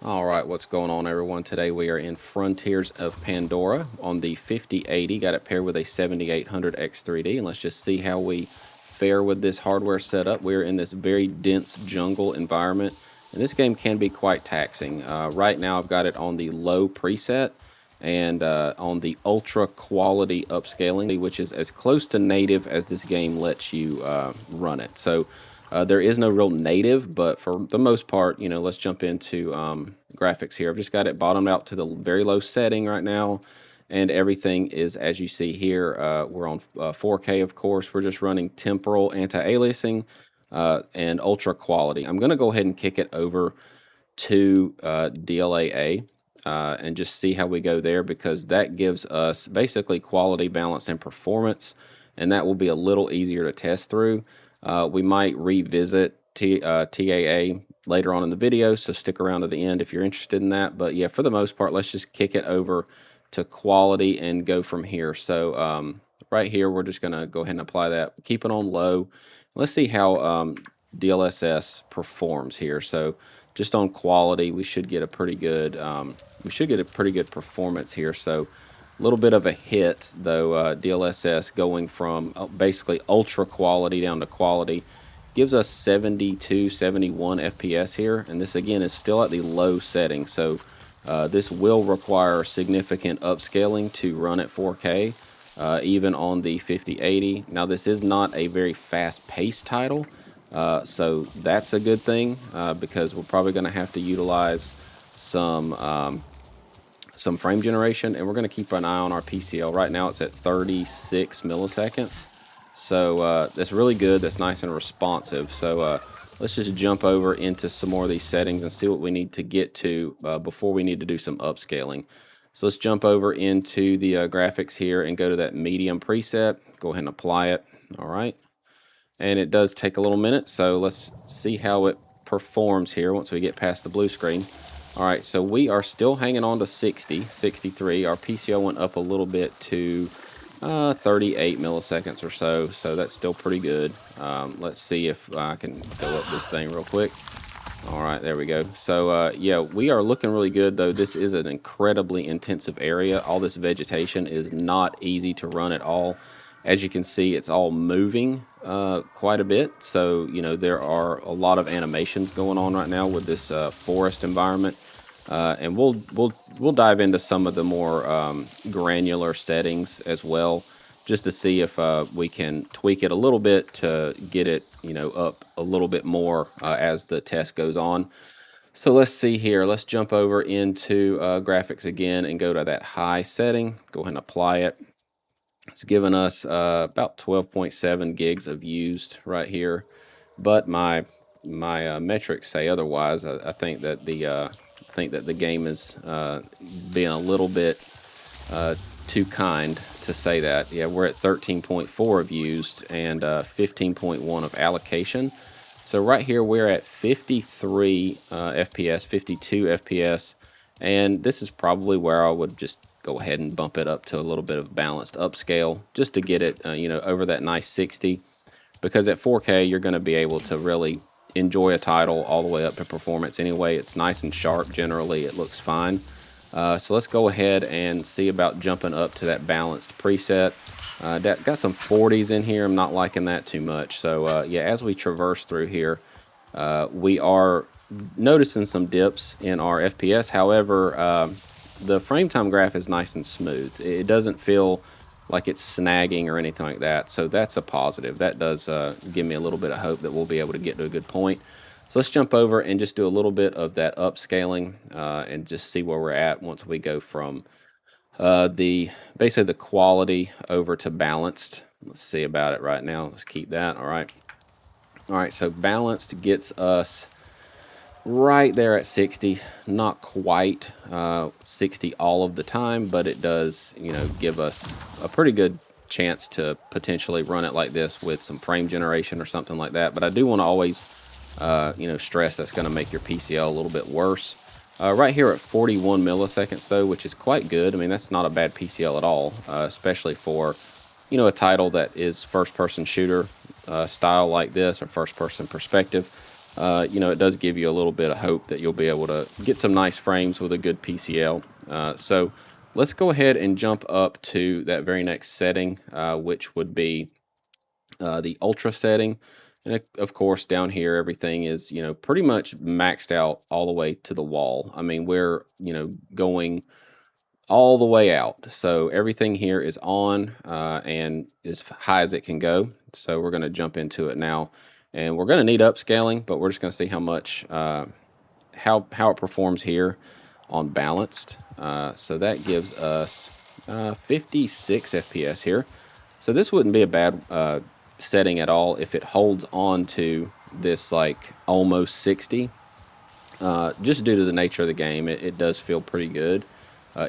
All right, what's going on, everyone? Today we are in Frontiers of Pandora on the 5080. Got it paired with a 7800 X3D, and let's just see how we fare with this hardware setup. We're in this very dense jungle environment, and this game can be quite taxing. Right now I've got it on the low preset and on the ultra quality upscaling, which is as close to native as this game lets you run it. So there is no real native, but for the most part, you know, let's jump into graphics here. I've just got it bottomed out to the very low setting right now, and everything is, as you see here, we're on 4K, of course. We're just running temporal anti-aliasing and ultra quality. I'm going to go ahead and kick it over to DLAA and just see how we go there, because that gives us basically quality, balance, and performance, and that will be a little easier to test through. We might revisit TAA later on in the video, so stick around to the end if you're interested in that. But yeah, for the most part, let's just kick it over to quality and go from here. So right here, we're just going to go ahead and apply that. Keep it on low. Let's see how DLSS performs here. So just on quality, we should get a pretty good performance here. So a little bit of a hit, though. DLSS going from basically ultra quality down to quality gives us 72, 71 FPS here. And this, again, is still at the low setting. So this will require significant upscaling to run at 4K, even on the 5080. Now, this is not a very fast-paced title, so that's a good thing, because we're probably going to have to utilize some frame generation, and we're going to keep an eye on our PCL. Right now it's at 36 milliseconds, so that's really good. That's nice and responsive. So let's just jump over into some more of these settings and see what we need to get to before we need to do some upscaling. So let's jump over into the graphics here and go to that medium preset. Go ahead and apply it. All right, and it does take a little minute, so let's see how it performs here once we get past the blue screen. All right, so we are still hanging on to 60, 63. Our PCO went up a little bit to 38 milliseconds or so, so that's still pretty good. Let's see if I can go up this thing real quick. All right, there we go. So, yeah, we are looking really good, though. This is an incredibly intensive area. All this vegetation is not easy to run at all. As you can see, it's all moving quite a bit. So, you know, there are a lot of animations going on right now with this forest environment. And we'll dive into some of the more granular settings as well, just to see if we can tweak it a little bit to get it, you know, up a little bit more as the test goes on. So let's see here. Let's jump over into graphics again and go to that high setting. Go ahead and apply it. It's given us about 12.7 gigs of used right here, but my metrics say otherwise. I think that the game is being a little bit too kind to say that. Yeah, we're at 13.4 of used and 15.1 of allocation. So right here we're at 53 FPS, 52 FPS, and this is probably where I would just go ahead and bump it up to a little bit of balanced upscale just to get it, you know, over that nice 60. Because at 4K, you're going to be able to really enjoy a title all the way up to performance anyway. It's nice and sharp. Generally, it looks fine. So let's go ahead and see about jumping up to that balanced preset. Got some 40s in here. I'm not liking that too much. So yeah, as we traverse through here, we are noticing some dips in our FPS. However, the frame time graph is nice and smooth. It doesn't feel like it's snagging or anything like that, so that's a positive. That does give me a little bit of hope that we'll be able to get to a good point. So let's jump over and just do a little bit of that upscaling and just see where we're at once we go from basically the quality over to balanced. Let's see about it right now. Let's keep that. All right, so balanced gets us right there at 60. Not quite 60 all of the time, but it does, you know, give us a pretty good chance to potentially run it like this with some frame generation or something like that. But I do want to always you know, stress that's going to make your PCL a little bit worse. Right here at 41 milliseconds though, which is quite good. I mean, that's not a bad PCL at all, especially for, you know, a title that is first-person shooter style like this, or first-person perspective. you know, it does give you a little bit of hope that you'll be able to get some nice frames with a good PCL. So let's go ahead and jump up to that very next setting, which would be the ultra setting. And of course, down here, everything is, you know, pretty much maxed out all the way to the wall. I mean, we're, you know, going all the way out. So everything here is on and as high as it can go. So we're going to jump into it now. And we're going to need upscaling, but we're just going to see how much, how it performs here on balanced. So that gives us 56 FPS here. So this wouldn't be a bad setting at all if it holds on to this like almost 60. Just due to the nature of the game, it does feel pretty good,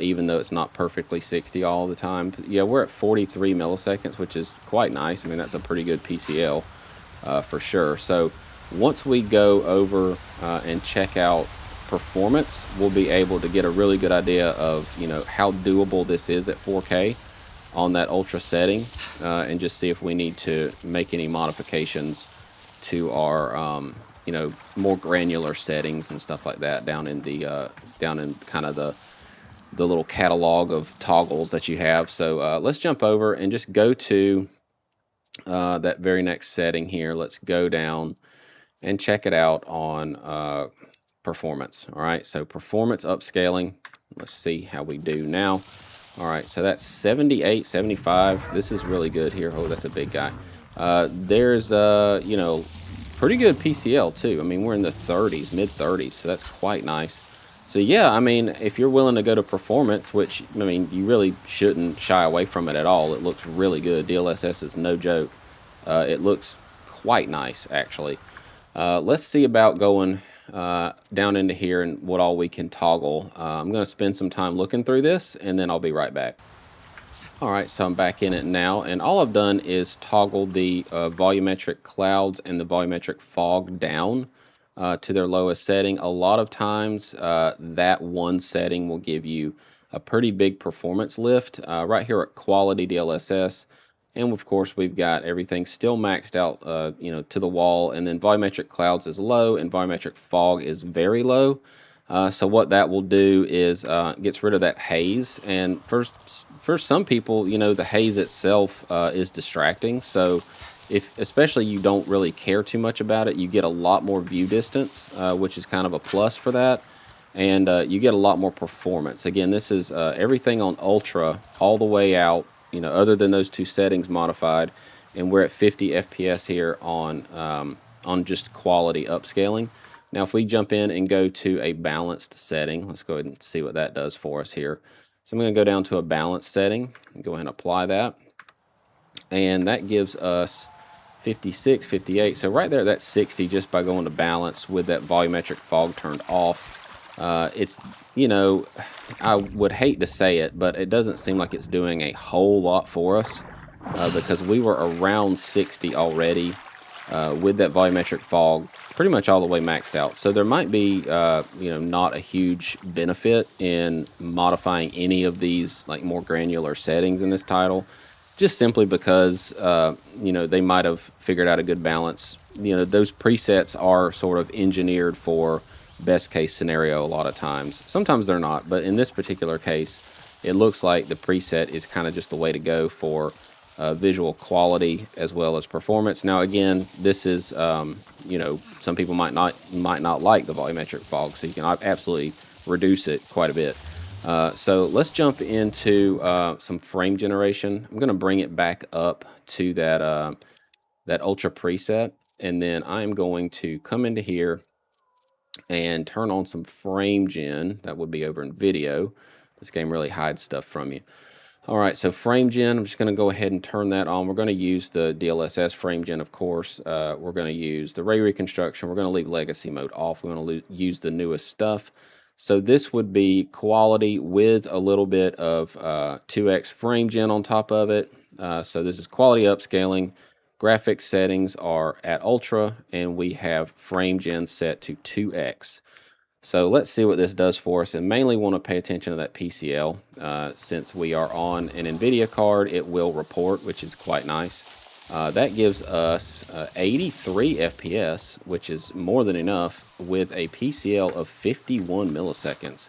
even though it's not perfectly 60 all the time. But yeah, we're at 43 milliseconds, which is quite nice. I mean, that's a pretty good PCL for sure. So once we go over and check out performance, we'll be able to get a really good idea of, you know, how doable this is at 4K on that ultra setting, and just see if we need to make any modifications to our you know, more granular settings and stuff like that down in the down in kind of the little catalog of toggles that you have. So let's jump over and just go to that very next setting here. Let's go down and check it out on performance. All right, so performance upscaling. Let's see how we do now. All right, so that's 78, 75. This is really good here. Oh, that's a big guy. There's, you know, pretty good PCL too. I mean, we're in the 30s, mid 30s, so that's quite nice. So yeah, I mean, if you're willing to go to performance, which, I mean, you really shouldn't shy away from it at all. It looks really good. DLSS is no joke. It looks quite nice, actually. Let's see about going down into here and what all we can toggle. I'm going to spend some time looking through this, and then I'll be right back. All right, so I'm back in it now, and all I've done is toggle the volumetric clouds and the volumetric fog down to their lowest setting. A lot of times that one setting will give you a pretty big performance lift. Right here at quality DLSS, and of course we've got everything still maxed out, you know, to the wall, and then volumetric clouds is low and volumetric fog is very low. So what that will do is gets rid of that haze, and for some people, you know, the haze itself is distracting. So if especially you don't really care too much about it, you get a lot more view distance, which is kind of a plus for that, and you get a lot more performance. Again, this is everything on ultra all the way out, you know, other than those two settings modified, and we're at 50 FPS here on just quality upscaling. Now, if we jump in and go to a balanced setting, let's go ahead and see what that does for us here. So I'm going to go down to a balanced setting and go ahead and apply that. And that gives us 56, 58. So right there, that's 60 just by going to balance with that volumetric fog turned off. It's, you know, I would hate to say it, but it doesn't seem like it's doing a whole lot for us because we were around 60 already with that volumetric fog pretty much all the way maxed out. So there might be, you know, not a huge benefit in modifying any of these like more granular settings in this title, just simply because, you know, they might have figured out a good balance. You know, those presets are sort of engineered for best case scenario a lot of times. Sometimes they're not, but in this particular case, it looks like the preset is kind of just the way to go for visual quality as well as performance. Now, again, this is, you know, some people might not like the volumetric fog, so you can absolutely reduce it quite a bit. So let's jump into some frame generation. I'm going to bring it back up to that that ultra preset, and then I'm going to come into here and turn on some frame gen. That would be over in video. This game really hides stuff from you. All right, so frame gen, I'm just going to go ahead and turn that on. We're going to use the DLSS frame gen, of course. We're going to use the ray reconstruction. We're going to leave legacy mode off. We're going to use the newest stuff. So this would be quality with a little bit of 2x frame gen on top of it. So this is quality upscaling. Graphics settings are at ultra, and we have frame gen set to 2x. So let's see what this does for us, and mainly want to pay attention to that PCL. Since we are on an NVIDIA card, it will report, which is quite nice. That gives us 83 FPS, which is more than enough, with a PCL of 51 milliseconds.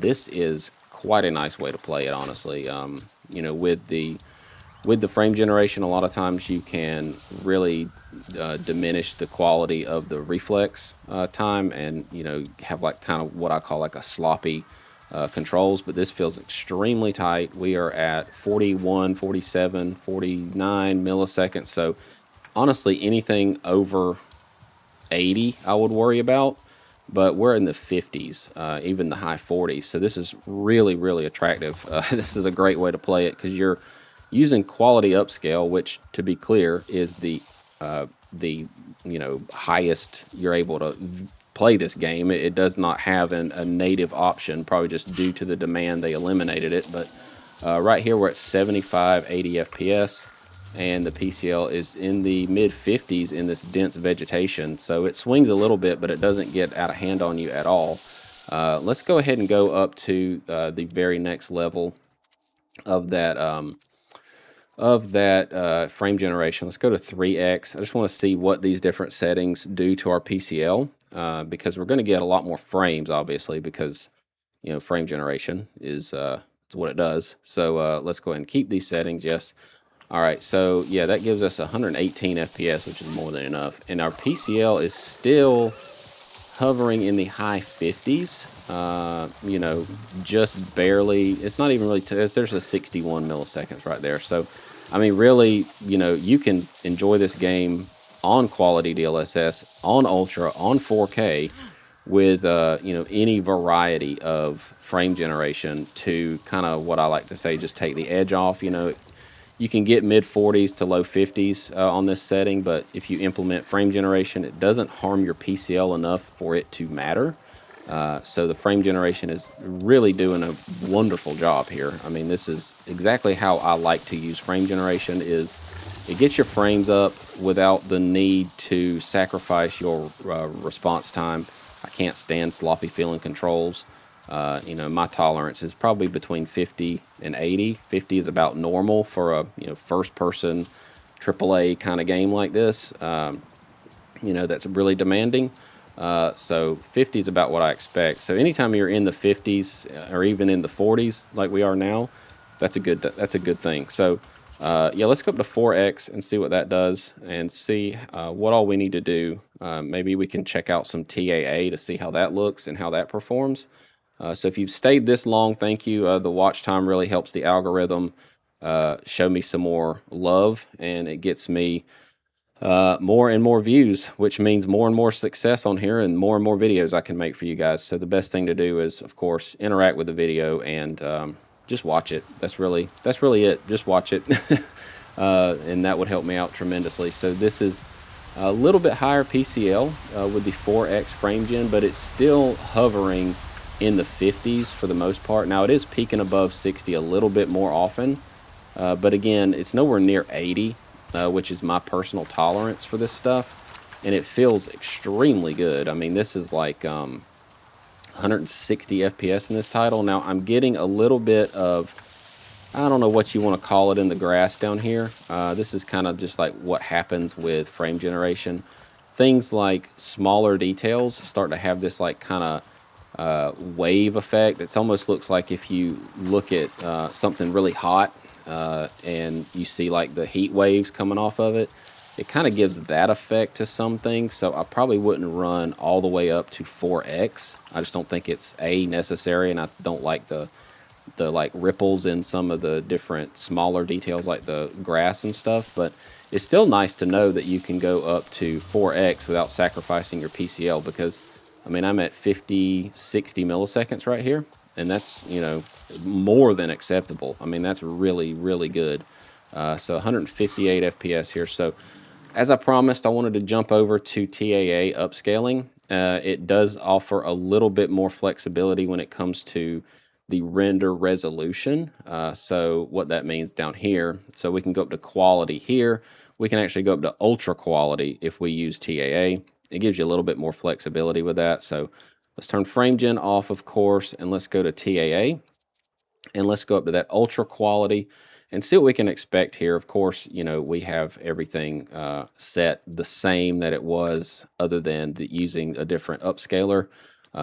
This is quite a nice way to play it, honestly. You know, with the frame generation, a lot of times you can really diminish the quality of the reflex time, and you know, have like kind of what I call like a sloppy controls. But this feels extremely tight. We are at 41, 47, 49 milliseconds. So honestly, anything over 80 I would worry about, but we're in the 50s, even the high 40s. So this is really, really attractive. This is a great way to play it because you're using quality upscale, which, to be clear, is the you know, highest you're able to play this game. It does not have a native option, probably just due to the demand they eliminated it. But right here we're at 75, 80 FPS, and the PCL is in the mid 50s in this dense vegetation. So it swings a little bit, but it doesn't get out of hand on you at all. Let's go ahead and go up to the very next level of that frame generation. Let's go to 3x. I just want to see what these different settings do to our PCL, because we're going to get a lot more frames, obviously, because you know, frame generation is what it does. So let's go ahead and keep these settings. Yes. All right. So yeah, that gives us 118 FPS, which is more than enough. And our PCL is still hovering in the high 50s. You know, just barely. It's not even really. There's a 61 milliseconds right there. So, I mean, really, you know, you can enjoy this game on quality DLSS, on Ultra, on 4K, with you know, any variety of frame generation to kind of what I like to say, just take the edge off. You know, you can get mid 40s to low 50s on this setting, but if you implement frame generation, it doesn't harm your PCL enough for it to matter. So the frame generation is really doing a wonderful job here. I mean, this is exactly how I like to use frame generation. Is it gets your frames up without the need to sacrifice your response time. I can't stand sloppy feeling controls. You know, my tolerance is probably between 50 and 80. 50 is about normal for a, you know, first-person AAA kind of game like this. You know, that's really demanding. So 50 is about what I expect. So anytime you're in the 50s or even in the 40s like we are now, that's a good thing. So yeah, let's go up to 4x and see what that does, and see what all we need to do. Maybe we can check out some TAA to see how that looks and how that performs. So if you've stayed this long, thank you. The watch time really helps the algorithm show me some more love, and it gets me more and more views, which means more and more success on here and more videos I can make for you guys. So the best thing to do is, of course, interact with the video and just watch it. That's really it. Just watch it, and that would help me out tremendously. So this is a little bit higher PCL with the 4x frame gen, but it's still hovering in the 50s for the most part. Now it is peaking above 60 a little bit more often, but again, it's nowhere near 80, which is my personal tolerance for this stuff, and it feels extremely good. I mean, this is like 160 FPS in this title. Now I'm getting a little bit of, I don't know what you want to call it, in the grass down here. This is kind of just like what happens with frame generation. Things like smaller details start to have this like kind of wave effect. It almost looks like if you look at something really hot and you see like the heat waves coming off of it, it kind of gives that effect to some things. So I probably wouldn't run all the way up to 4x. I just don't think it's necessary, and I don't like the like ripples in some of the different smaller details like the grass and stuff. But it's still nice to know that you can go up to 4x without sacrificing your PCL, because I mean, I'm at 50, 60 milliseconds right here, and that's, you know, more than acceptable. I mean, that's really good. So 158 FPS here. So as I promised, I wanted to jump over to TAA upscaling. It does offer a little bit more flexibility when it comes to the render resolution. So what that means down here, so we can go up to quality here. We can actually go up to ultra quality if we use TAA. It gives you a little bit more flexibility with that. So let's turn frame gen off, of course, and let's go to TAA, and let's go up to that ultra quality. and see what we can expect here. Of course, you know, we have everything set the same that it was, other than using a different upscaler.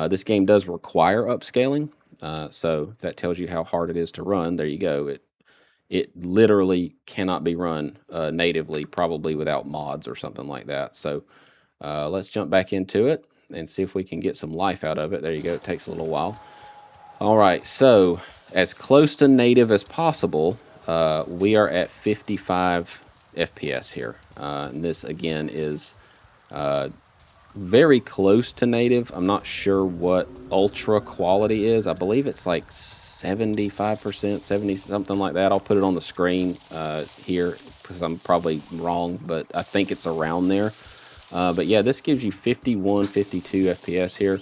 This game does require upscaling, so that tells you how hard it is to run. There you go. It literally cannot be run natively, probably without mods or something like that. So let's jump back into it and see if we can get some life out of it. There you go. It takes a little while. All right, so as close to native as possible, we are at 55 FPS here. And this, again, is very close to native. I'm not sure what ultra quality is. I believe it's like 75%, 70, something like that. I'll put it on the screen here because I'm probably wrong, but I think it's around there. But yeah, this gives you 51, 52 FPS here.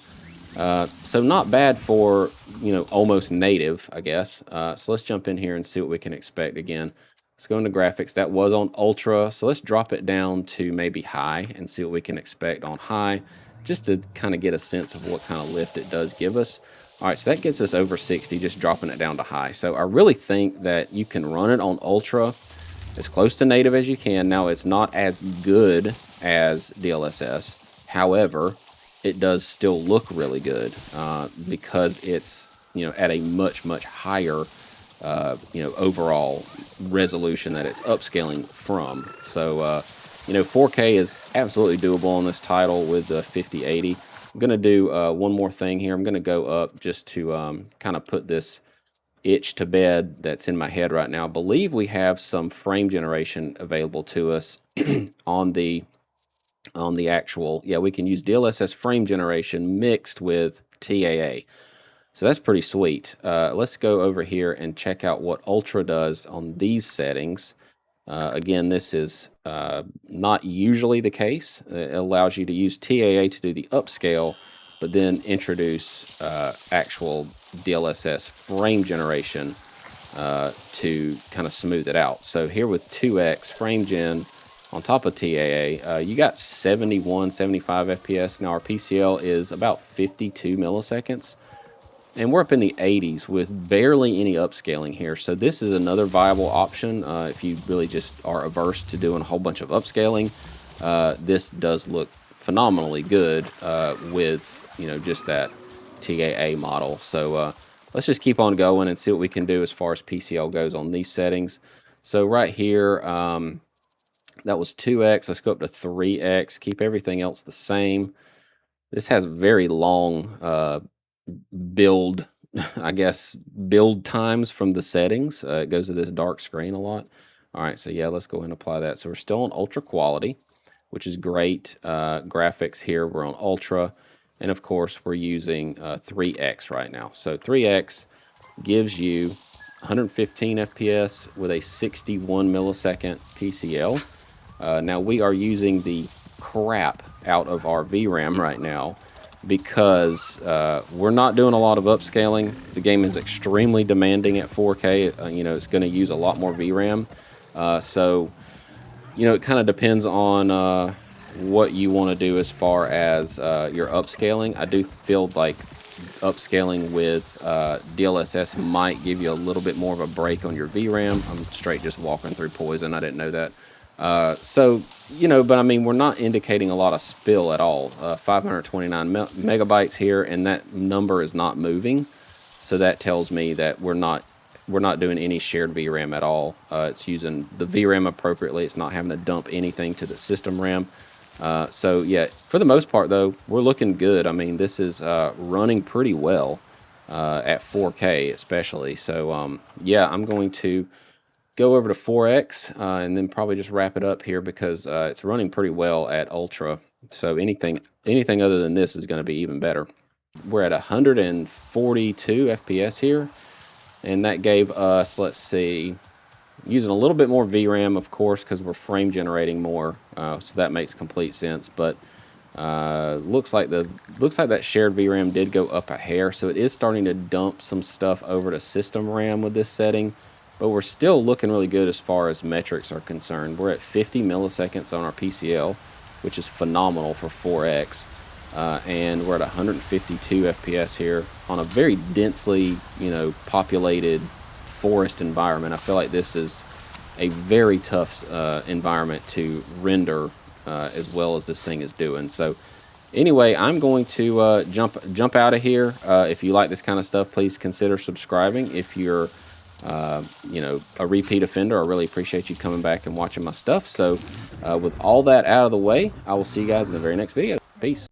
So not bad for, you know, almost native, I guess. So let's jump in here and see what we can expect again. Let's go into graphics. That was on ultra, so let's drop it down to maybe high and see what we can expect on high, just to kind of get a sense of what kind of lift it does give us. All right, so that gets us over 60, just dropping it down to high. So I really think that you can run it on ultra as close to native as you can. Now, it's not as good as DLSS. However, it does still look really good because it's, you know, at a much, much higher you know, overall resolution that it's upscaling from. So, you know, 4K is absolutely doable on this title with the 5080. I'm going to do one more thing here. I'm going to go up just to kind of put this itch to bed that's in my head right now. I believe we have some frame generation available to us on the actual, yeah, we can use DLSS frame generation mixed with TAA. So that's pretty sweet. Let's go over here and check out what Ultra does on these settings. Again, this is not usually the case. It allows you to use TAA to do the upscale, but then introduce actual DLSS frame generation to kind of smooth it out. So here with 2x frame gen on top of TAA, you got 71, 75 FPS. Now our PCL is about 52 milliseconds. And we're up in the 80s with barely any upscaling here. So this is another viable option if you really just are averse to doing a whole bunch of upscaling. This does look phenomenally good with, you know, just that TAA model. So let's just keep on going and see what we can do as far as PCL goes on these settings. So right here, that was 2x. Let's go up to 3x. Keep everything else the same. This has very long build, I guess, build times from the settings. It goes to this dark screen a lot. All right, so yeah, let's go ahead and apply that. So we're still on ultra quality, which is great. Graphics here, we're on ultra. And of course, we're using 3x right now. So 3x gives you 115 FPS with a 61 millisecond PCL. Now we are using the crap out of our VRAM right now, because we're not doing a lot of upscaling. The game is extremely demanding at 4K. You know, it's going to use a lot more VRAM. So, you know, it kind of depends on what you want to do as far as your upscaling. I do feel like upscaling with DLSS might give you a little bit more of a break on your VRAM. I'm straight just walking through poison. I didn't know that. So, you know, but I mean, we're not indicating a lot of spill at all. 529 megabytes here, and that number is not moving. So that tells me that we're not doing any shared VRAM at all. It's using the VRAM appropriately. It's not having to dump anything to the system RAM. So yeah, for the most part though, we're looking good. I mean, this is running pretty well at 4K especially. So yeah, I'm going to go over to 4x and then probably just wrap it up here, because it's running pretty well at ultra. So anything other than this is going to be even better. We're at 142 FPS here, and that gave us, let's see, using a little bit more VRAM, of course, because we're frame generating more, so that makes complete sense. But looks like that shared VRAM did go up a hair, so it is starting to dump some stuff over to system RAM with this setting. But we're still looking really good as far as metrics are concerned. We're at 50 milliseconds on our PCL, which is phenomenal for 4x. And we're at 152 FPS here on a very densely, you know, populated forest environment. I feel like this is a very tough environment to render as well as this thing is doing. So anyway, I'm going to jump out of here. If you like this kind of stuff, please consider subscribing. If you're you know, a repeat offender, I really appreciate you coming back and watching my stuff. So with all that out of the way, I will see you guys in the very next video. Peace.